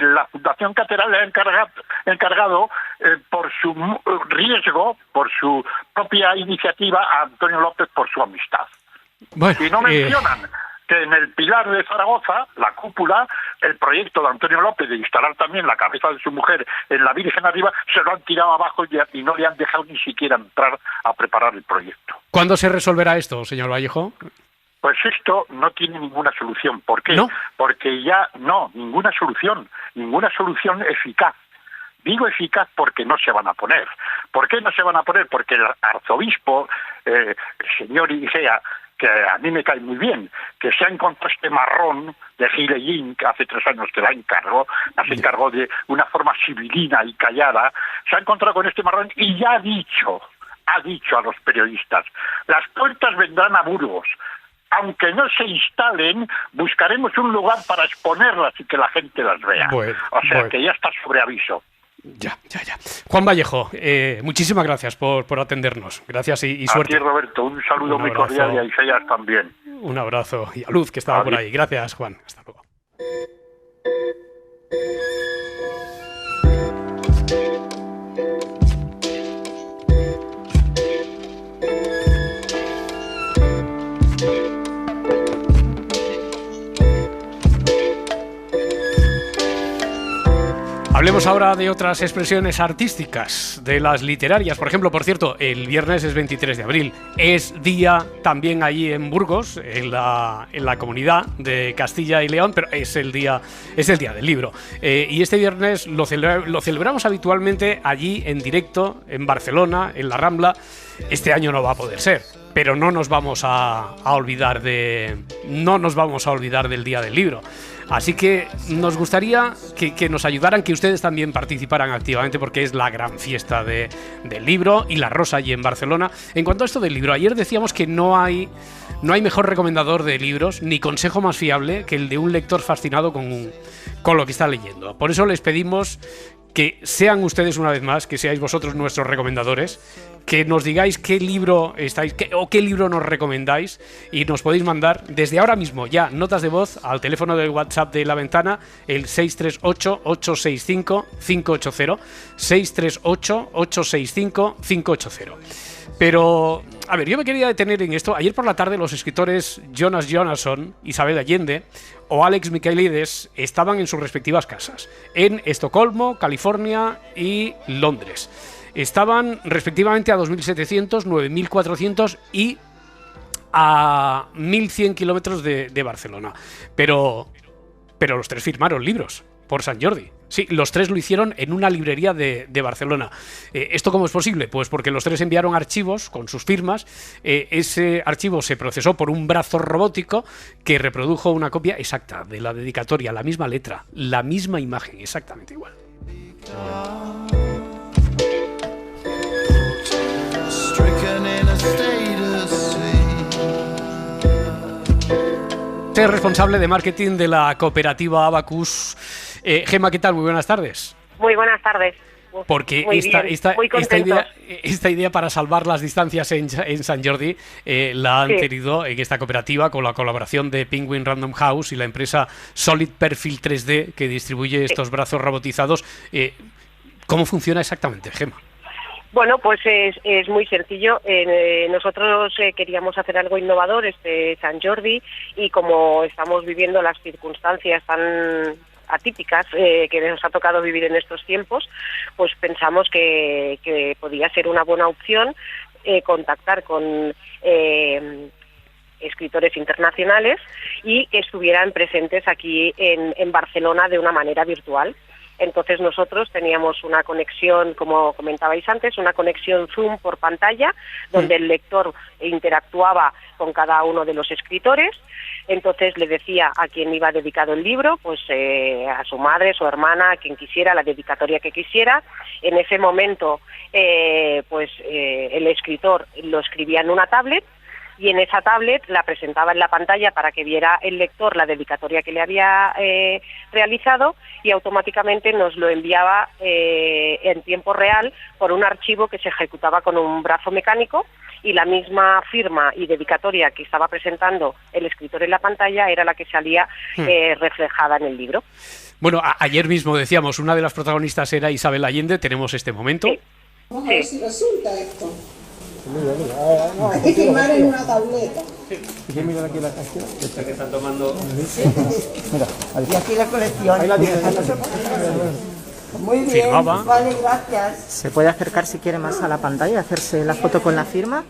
[SPEAKER 9] la Fundación Catedral le ha encargado por su riesgo, por su propia iniciativa, a Antonio López por su amistad.
[SPEAKER 2] Bueno,
[SPEAKER 9] y no mencionan que en el Pilar de Zaragoza, la cúpula, el proyecto de Antonio López de instalar también la cabeza de su mujer en la Virgen arriba, se lo han tirado abajo y no le han dejado ni siquiera entrar a preparar el proyecto.
[SPEAKER 2] ¿Cuándo se resolverá esto, señor Vallejo?
[SPEAKER 9] Pues esto no tiene ninguna solución. ¿Por qué?
[SPEAKER 2] ¿No?
[SPEAKER 9] Porque ninguna solución eficaz. Digo eficaz porque no se van a poner. ¿Por qué no se van a poner? Porque el arzobispo, el señor Igea, que a mí me cae muy bien, que se ha encontrado este marrón de Gilellín, que hace 3 años que se encargó de una forma civilina y callada, se ha encontrado con este marrón y ya ha dicho a los periodistas: las puertas vendrán a Burgos. Aunque no se instalen, buscaremos un lugar para exponerlas y que la gente las vea. Que ya está sobre aviso.
[SPEAKER 2] Ya. Juan Vallejo, muchísimas gracias por atendernos. Gracias y suerte.
[SPEAKER 9] A ti, Roberto, un saludo muy cordial, y a Isaías también.
[SPEAKER 2] Un abrazo. Y a Luz, que estaba por ahí. Gracias, Juan. Hasta luego. Hablemos ahora de otras expresiones artísticas, de las literarias. Por ejemplo, por cierto, el viernes es 23 de abril. Es día también allí en Burgos, en la comunidad de Castilla y León, pero es el día del libro. Y este viernes lo celebramos habitualmente allí en directo, en Barcelona, en la Rambla. Este año no va a poder ser. pero no nos vamos a olvidar del Día del Libro. Así que nos gustaría que nos ayudaran, que ustedes también participaran activamente, porque es la gran fiesta del libro y la rosa allí en Barcelona. En cuanto a esto del libro, ayer decíamos que no hay mejor recomendador de libros ni consejo más fiable que el de un lector fascinado con lo que está leyendo. Por eso les pedimos que sean ustedes una vez más, que seáis vosotros nuestros recomendadores, que nos digáis qué libro estáis o qué libro nos recomendáis, y nos podéis mandar desde ahora mismo ya notas de voz al teléfono del WhatsApp de La Ventana, el 638-865-580, 638-865-580. Pero, a ver, yo me quería detener en esto. Ayer por la tarde los escritores Jonas Jonasson, Isabel Allende o Alex Michaelides estaban en sus respectivas casas, en Estocolmo, California y Londres. Estaban respectivamente a 2.700, 9.400 y a 1.100 kilómetros de Barcelona. Pero los tres firmaron libros por Sant Jordi. Sí, los tres lo hicieron en una librería de Barcelona. ¿Esto cómo es posible? Pues porque los tres enviaron archivos con sus firmas. Ese archivo se procesó por un brazo robótico que reprodujo una copia exacta de la dedicatoria, la misma letra, la misma imagen, exactamente igual. Es responsable de marketing de la cooperativa Abacus. Gemma, ¿qué tal? Muy buenas tardes.
[SPEAKER 10] Muy buenas tardes.
[SPEAKER 2] Porque esta idea para salvar las distancias en Sant Jordi la han tenido en esta cooperativa con la colaboración de Penguin Random House y la empresa Solid Perfil 3D que distribuye estos brazos robotizados. ¿Cómo funciona exactamente, Gemma?
[SPEAKER 10] Bueno, pues es muy sencillo. Nosotros queríamos hacer algo innovador Sant Jordi, y como estamos viviendo las circunstancias tan atípicas que nos ha tocado vivir en estos tiempos, pues pensamos que podía ser una buena opción contactar con escritores internacionales y que estuvieran presentes aquí en Barcelona de una manera virtual. Entonces nosotros teníamos una conexión, como comentabais antes, una conexión Zoom por pantalla, donde el lector interactuaba con cada uno de los escritores. Entonces le decía a quién iba dedicado el libro, pues a su madre, su hermana, a quien quisiera, la dedicatoria que quisiera. En ese momento, el escritor lo escribía en una tablet, y en esa tablet la presentaba en la pantalla para que viera el lector la dedicatoria que le había realizado, y automáticamente nos lo enviaba en tiempo real por un archivo que se ejecutaba con un brazo mecánico, y la misma firma y dedicatoria que estaba presentando el escritor en la pantalla era la que salía reflejada en el libro.
[SPEAKER 2] Bueno, ayer mismo decíamos, una de las protagonistas era Isabel Allende. Tenemos este momento.
[SPEAKER 11] Sí. Vamos a ver si resulta esto. Hay que firmar en una tableta.
[SPEAKER 12] Mira aquí la canción.
[SPEAKER 2] Esta que están tomando.
[SPEAKER 12] Mira,
[SPEAKER 11] y aquí la colección.
[SPEAKER 12] Ahí la tienes.
[SPEAKER 11] Muy bien,
[SPEAKER 2] firmaba.
[SPEAKER 11] Vale, gracias.
[SPEAKER 13] ¿Se puede acercar si quiere más a la pantalla, hacerse la foto con la firma?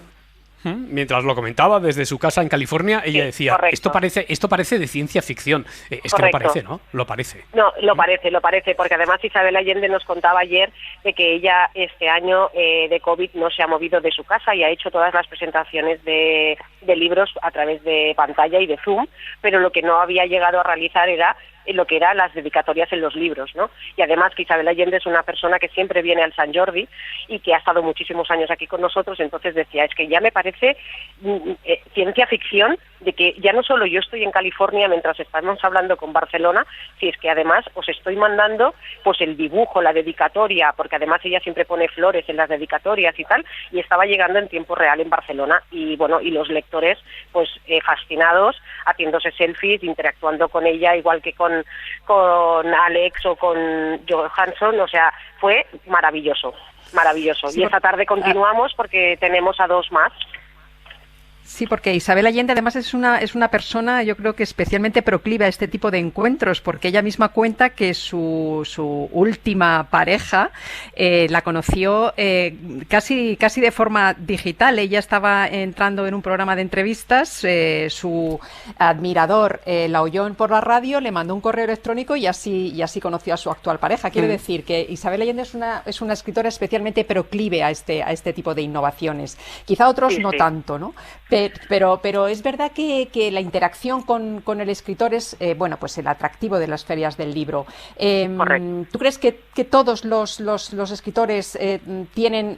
[SPEAKER 2] Mientras lo comentaba desde su casa en California, ella decía, esto parece de ciencia ficción. Es correcto. Que no parece, ¿no? Lo parece.
[SPEAKER 10] No, lo parece, porque además Isabel Allende nos contaba ayer de que ella este año de COVID no se ha movido de su casa y ha hecho todas las presentaciones de libros a través de pantalla y de Zoom, pero lo que no había llegado a realizar era lo que eran las dedicatorias en los libros, ¿no? Y además que Isabel Allende es una persona que siempre viene al Sant Jordi y que ha estado muchísimos años aquí con nosotros. Entonces decía, es que ya me parece ciencia ficción de que ya no solo yo estoy en California mientras estamos hablando con Barcelona, si es que además os estoy mandando pues el dibujo, la dedicatoria, porque además ella siempre pone flores en las dedicatorias y tal, y estaba llegando en tiempo real en Barcelona, y bueno, y los lectores pues fascinados, haciéndose selfies, interactuando con ella, igual que con Alex o con Johansson. O sea, fue maravilloso. Sí, y esta tarde continuamos porque tenemos a dos más.
[SPEAKER 3] Sí, porque Isabel Allende además es una persona, yo creo que especialmente proclive a este tipo de encuentros, porque ella misma cuenta que su última pareja la conoció casi de forma digital. Ella estaba entrando en un programa de entrevistas, su admirador la oyó por la radio, le mandó un correo electrónico y así conoció a su actual pareja. Quiero decir que Isabel Allende es una escritora especialmente proclive a este tipo de innovaciones. Quizá otros no tanto, ¿no? Pero es verdad que la interacción con el escritor es pues el atractivo de las ferias del libro. ¿Tú crees que todos los escritores tienen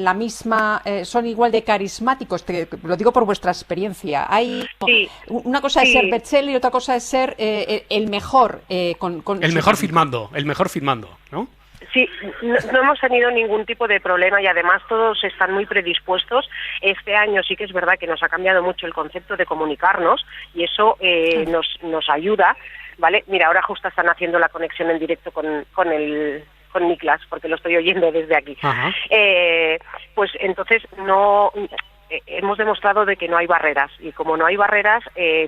[SPEAKER 3] la misma, son igual de carismáticos? Lo digo por vuestra experiencia. Una cosa es ser bestseller y otra cosa es ser el mejor
[SPEAKER 2] el mejor firmando, ¿no?
[SPEAKER 10] Sí, no hemos tenido ningún tipo de problema y además todos están muy predispuestos. Este año sí que es verdad que nos ha cambiado mucho el concepto de comunicarnos y eso nos ayuda, ¿vale? Mira, ahora justo están haciendo la conexión en directo con Niklas, porque lo estoy oyendo desde aquí. Pues entonces hemos demostrado de que no hay barreras y como no hay barreras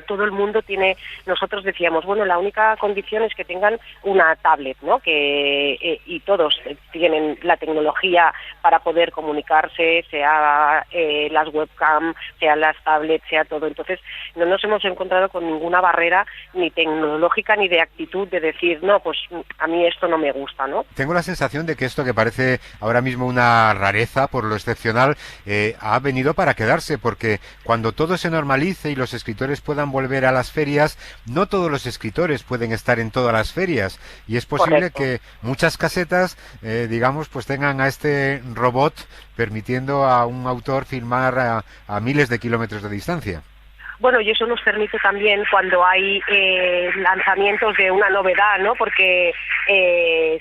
[SPEAKER 10] todo el mundo tiene, nosotros decíamos, bueno, la única condición es que tengan una tablet, ¿no? Y todos tienen la tecnología para poder comunicarse, sea las webcam, sea las tablets, sea todo. Entonces no nos hemos encontrado con ninguna barrera ni tecnológica ni de actitud de decir, no, pues a mí esto no me gusta, ¿no?
[SPEAKER 4] Tengo la sensación de que esto que parece ahora mismo una rareza por lo excepcional ha venido para quedarse, porque cuando todo se normalice y los escritores puedan volver a las ferias, no todos los escritores pueden estar en todas las ferias y es posible que muchas casetas, digamos, pues tengan a este robot permitiendo a un autor filmar a miles de kilómetros de distancia.
[SPEAKER 10] Bueno, y eso nos permite también cuando hay lanzamientos de una novedad, ¿no? Porque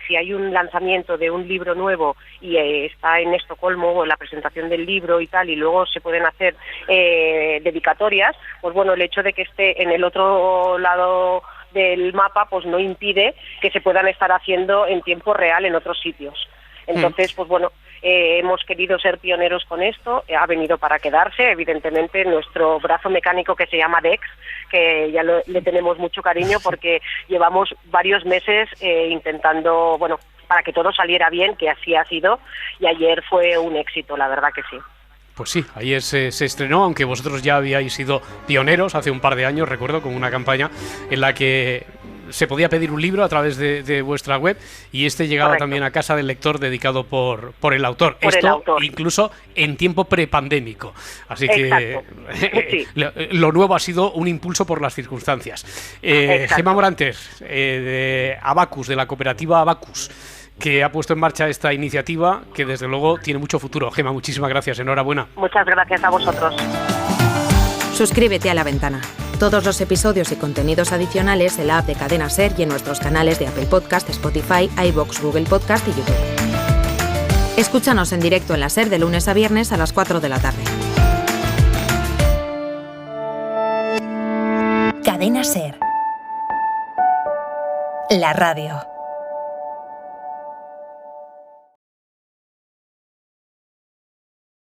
[SPEAKER 10] si hay un lanzamiento de un libro nuevo y está en Estocolmo la presentación del libro y tal, y luego se pueden hacer dedicatorias, pues bueno, el hecho de que esté en el otro lado del mapa, pues no impide que se puedan estar haciendo en tiempo real en otros sitios. Entonces, pues bueno, hemos querido ser pioneros con esto, ha venido para quedarse, evidentemente nuestro brazo mecánico que se llama Dex, que ya le tenemos mucho cariño porque llevamos varios meses intentando, bueno, para que todo saliera bien, que así ha sido, y ayer fue un éxito, la verdad que sí.
[SPEAKER 2] Pues sí, ayer se estrenó, aunque vosotros ya habíais sido pioneros hace un par de años, recuerdo, con una campaña en la que se podía pedir un libro a través de vuestra web y este llegaba también a casa del lector dedicado por el autor. Incluso en tiempo prepandémico. Así que lo nuevo ha sido un impulso por las circunstancias. Gemma Morantes, de Abacus, de la cooperativa Abacus, que ha puesto en marcha esta iniciativa que desde luego tiene mucho futuro. Gemma, muchísimas gracias, enhorabuena.
[SPEAKER 10] Muchas gracias a vosotros.
[SPEAKER 14] Suscríbete a La Ventana. Todos los episodios y contenidos adicionales en la app de Cadena SER y en nuestros canales de Apple Podcast, Spotify, iVoox, Google Podcast y YouTube. Escúchanos en directo en la SER de lunes a viernes a las 4 de la tarde.
[SPEAKER 15] Cadena SER. La radio.